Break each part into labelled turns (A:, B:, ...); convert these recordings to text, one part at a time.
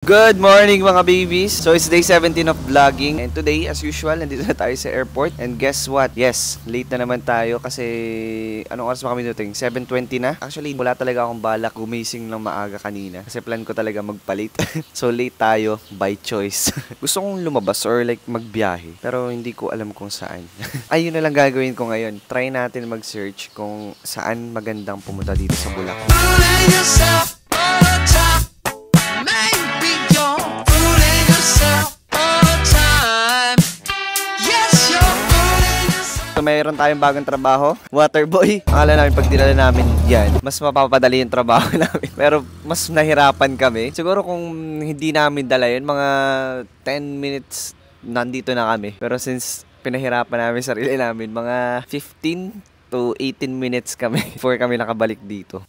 A: Good morning mga babies! So it's day 17 of vlogging and today as usual nandito na tayo sa airport and guess what? Yes, late na naman tayo kasi anong oras ba kami dumating? 7:20 na? Actually wala talaga akong balak gumising ng maaga kanina kasi plan ko talaga magpalit. So late tayo by choice. Gusto kong lumabas or like magbiyahe pero hindi ko alam kung saan. Ayun na lang gagawin ko ngayon. Try natin mag-search kung saan magandang pumunta dito sa Bulacan. So, mayroon tayong bagong trabaho, Waterboy. Akala namin pag dinala namin yan, mas mapapadali yung trabaho namin. Pero mas nahirapan kami. Siguro kung hindi namin dala yun, mga 10 minutes nandito na kami. Pero since pinahirapan namin sarili namin, mga 15 to 18 minutes kami before kami nakabalik dito.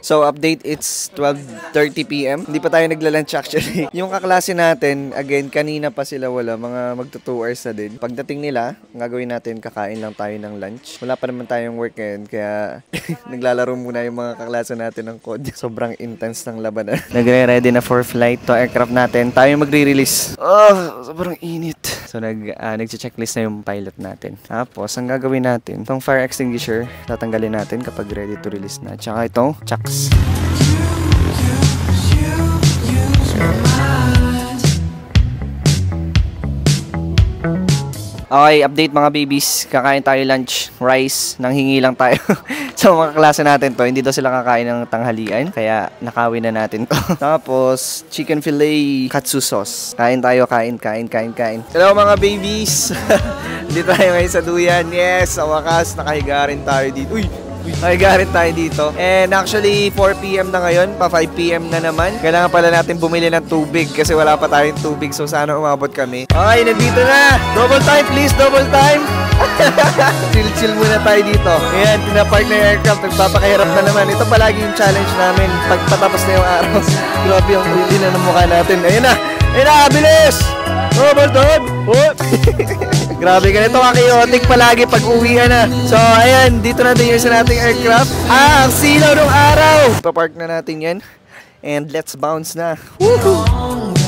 A: So, update, it's 12:30 PM. Hindi pa tayo nagla-lunch actually. Yung kaklase natin, again, kanina pa sila wala. Mga magto 2 hours na din. Pagdating nila, ang gagawin natin, kakain lang tayo ng lunch. Wala pa naman tayong work ngayon, kaya naglalaro muna yung mga kaklase natin ng COD. Sobrang intense ng labanan. Nagre-ready na for flight to aircraft natin. Tayo magre-release. Oh, sobrang init. So, nag-checklist na yung pilot natin. Tapos, ang gagawin natin, itong fire extinguisher, tatanggalin natin kapag ready to release na. Tsaka itong chucks. Okay, update mga babies. Kakain tayo lunch, rice, nanghingi lang tayo. So mga klase natin to, hindi daw sila kakain ng tanghalian, kaya nakawin na natin to. Tapos, chicken fillet, katsu sauce. Kain tayo, kain. Hello mga babies! Dito tayo ngayon sa Duyan. Yes, sa wakas, nakahiga rin tayo dito. Uy! Nakahiga rin tayo dito. And actually, 4 PM na ngayon, pa 5 PM na naman. Kailangan pala natin bumili ng tubig kasi wala pa tayong tubig. So sana umabot kami. Okay, nandito na! Double time please, double time! Chill muna tayo dito. Ayan, pinapark na yung aircraft. Nagpapakahirap na naman. Ito palagi yung challenge namin. Pagpatapos na yung araw. Grabe yung uli na ng mukha natin. Ayun na! Ayun na! Bilis! Double time! Oh! Grabe, ganito ka-chaotic palagi pag uwihan na. So, ayan, dito na din yung sa nating aircraft. Ang silaw ng araw! Papark na natin yan. And let's bounce na. Woohoo!